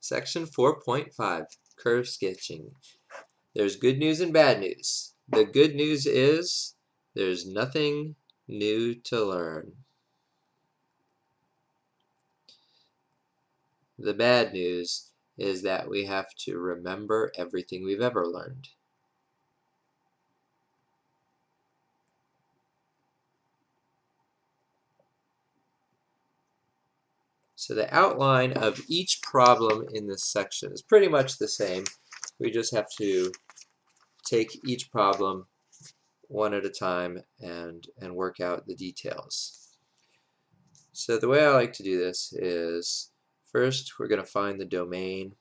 Section 4.5, Curve Sketching. There's good news and bad news. The good news is there's nothing new to learn. The bad news is that we have to remember everything we've ever learned. So the outline of each problem in this section is pretty much the same. We just have to take each problem one at a time and work out the details. So the way I like to do this is first we're going to find the domain,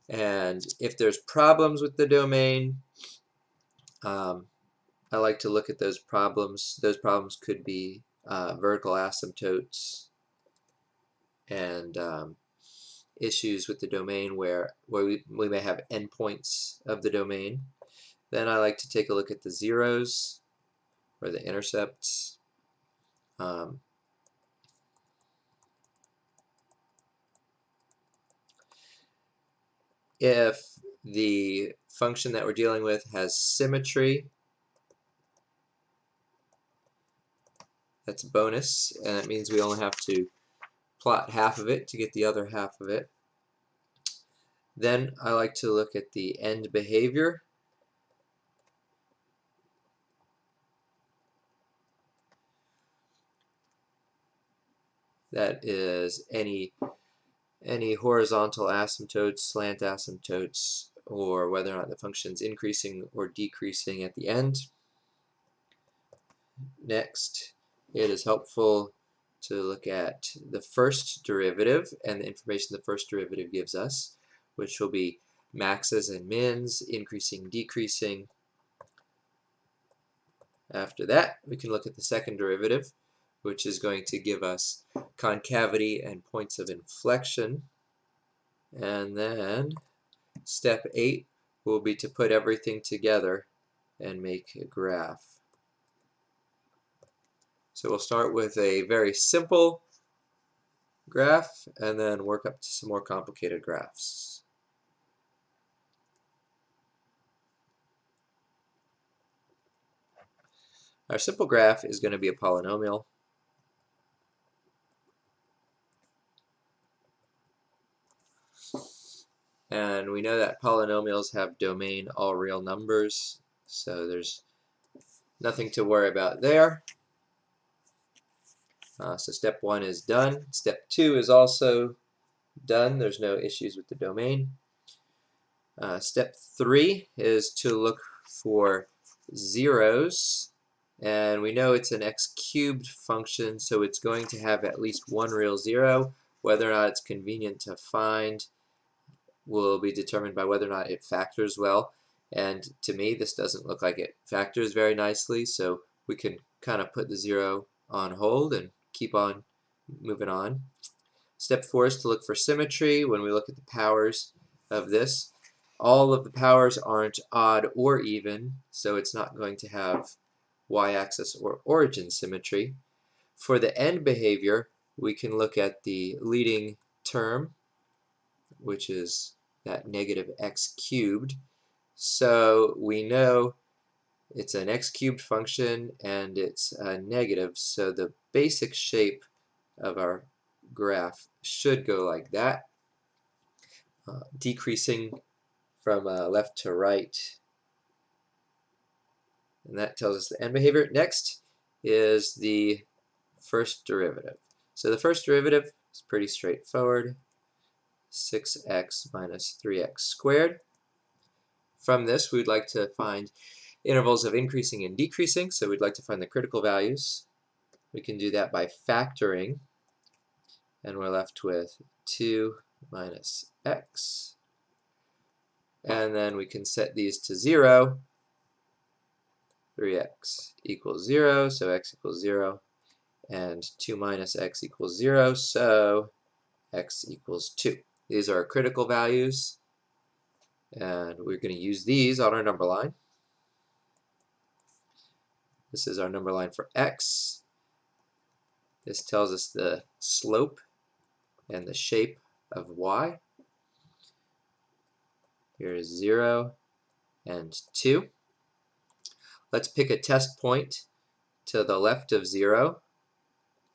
and if there's problems with the domain, I like to look at those problems. Those problems could be vertical asymptotes and issues with the domain where we may have endpoints of the domain. Then I like to take a look at the zeros or the intercepts. If the function that we're dealing with has symmetry, that's a bonus, and that means we only have to plot half of it to get the other half of it. Then I like to look at the end behavior. That is any horizontal asymptotes, slant asymptotes, or whether or not the function's increasing or decreasing at the end. Next, it is helpful to look at the first derivative and the information the first derivative gives us, which will be maxes and mins, increasing, decreasing. After that, we can look at the second derivative, which is going to give us concavity and points of inflection. And then step 8 will be to put everything together and make a graph. So we'll start with a very simple graph and then work up to some more complicated graphs. Our simple graph is going to be a polynomial. And we know that polynomials have domain all real numbers, so there's nothing to worry about there. So step 1 is done. Step 2 is also done. There's no issues with the domain. Step 3 is to look for zeros, and we know it's an x cubed function, so it's going to have at least one real zero. Whether or not it's convenient to find will be determined by whether or not it factors well, and to me this doesn't look like it factors very nicely, so we can kind of put the zero on hold and keep on moving on. Step 4 is to look for symmetry. When we look at the powers of this, all of the powers aren't odd or even, so it's not going to have y-axis or origin symmetry. For the end behavior, we can look at the leading term, which is that negative x cubed. So we know it's an x cubed function and it's a negative, so the basic shape of our graph should go like that, decreasing from left to right, and that tells us the end behavior. Next is the first derivative. So the first derivative is pretty straightforward, 6x minus 3x squared. From this, we'd like to find intervals of increasing and decreasing, so we'd like to find the critical values. We can do that by factoring, and we're left with 2 minus x. And then we can set these to 0. 3x equals 0, so x equals 0. And 2 minus x equals 0, so x equals 2. These are our critical values, and we're going to use these on our number line. This is our number line for x. This tells us the slope and the shape of y. Here is 0 and 2. Let's pick a test point to the left of 0,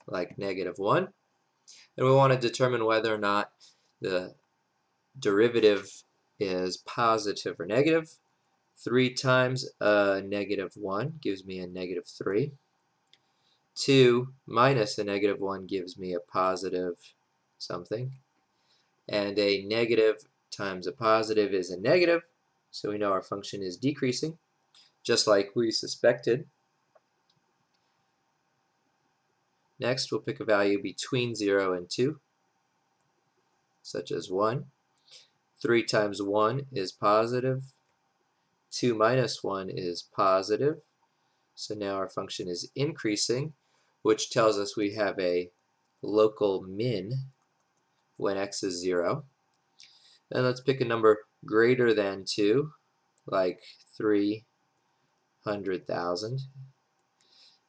like -1. And we want to determine whether or not the derivative is positive or negative. 3 times a -1 gives me a -3. 2 minus a -1 gives me a positive something. And a negative times a positive is a negative, so we know our function is decreasing, just like we suspected. Next, we'll pick a value between 0 and 2, such as 1. 3 times 1 is positive. 2 minus 1 is positive. So now our function is increasing, which tells us we have a local min when x is 0. And let's pick a number greater than 2, like 300,000.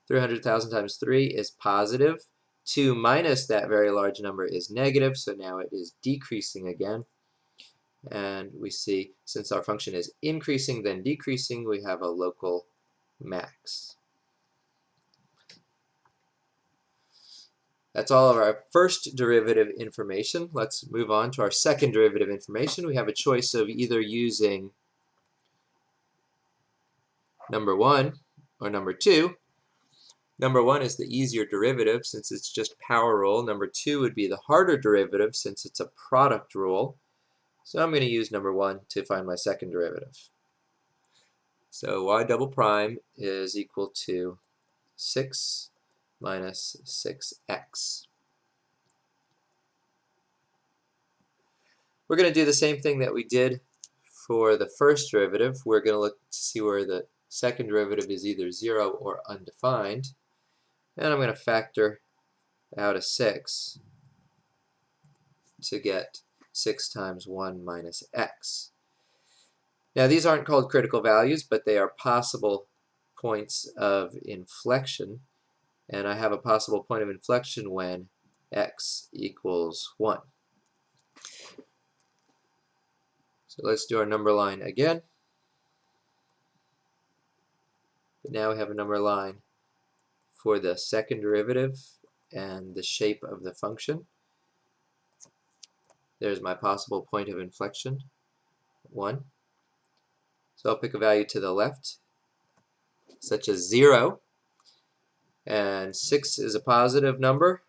300,000 times 3 is positive. 2 minus that very large number is negative, so now it is decreasing again. And we see, since our function is increasing then decreasing, we have a local max. That's all of our first derivative information. Let's move on to our second derivative information. We have a choice of either using number 1 or number 2. Number 1 is the easier derivative since it's just power rule. Number 2 would be the harder derivative since it's a product rule. So I'm going to use number 1 to find my second derivative. So y double prime is equal to 6 minus 6x. We're going to do the same thing that we did for the first derivative. We're going to look to see where the second derivative is either 0 or undefined. And I'm going to factor out a 6 to get 6 times 1 minus x. Now these aren't called critical values, but they are possible points of inflection. And I have a possible point of inflection when x equals 1. So let's do our number line again. But now we have a number line for the second derivative and the shape of the function. There's my possible point of inflection, 1. So I'll pick a value to the left, such as 0. And 6 is a positive number.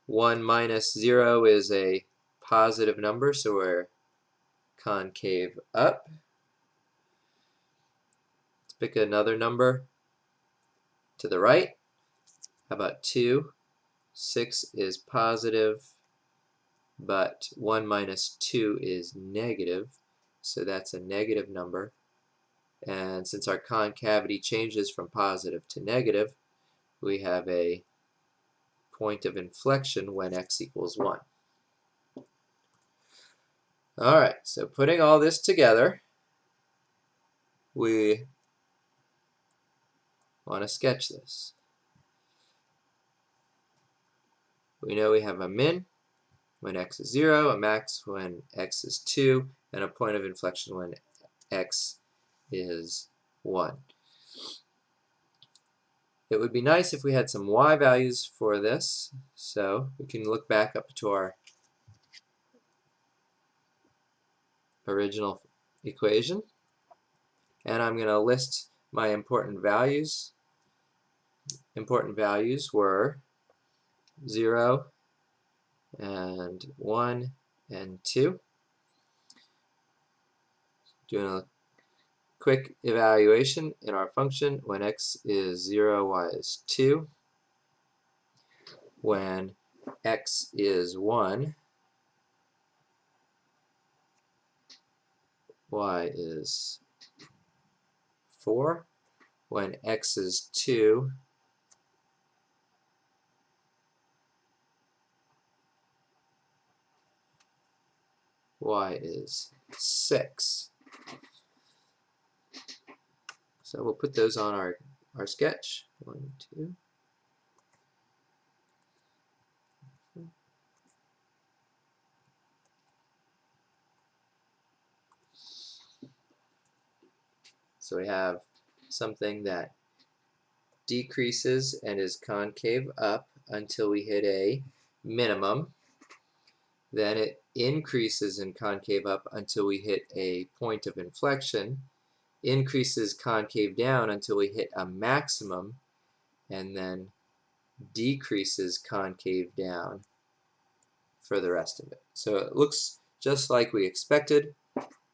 1 minus 0 is a positive number, so we're concave up. Let's pick another number to the right. How about 2? 6 is positive, but 1 minus 2 is negative, so that's a negative number. And since our concavity changes from positive to negative, we have a point of inflection when x equals 1. Alright, so putting all this together, we want to sketch this. We know we have a min when x is 0, a max when x is 2, and a point of inflection when x is 1. It would be nice if we had some y values for this, so we can look back up to our original equation, and I'm going to list my important values. Important values were 0 and 1 and 2. Doing a quick evaluation in our function, when x is 0, y is 2. When x is 1, y is 4. When x is 2, y is 6. So we'll put those on our sketch. 1, 2. So we have something that decreases and is concave up until we hit a minimum. Then it increases in concave up until we hit a point of inflection, increases concave down until we hit a maximum, and then decreases concave down for the rest of it. So it looks just like we expected,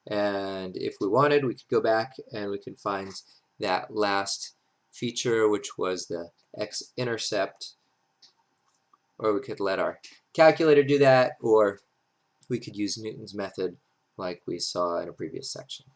and if we wanted, we could go back and we could find that last feature, which was the x-intercept, or we could let our calculator do that, or we could use Newton's method like we saw in a previous section.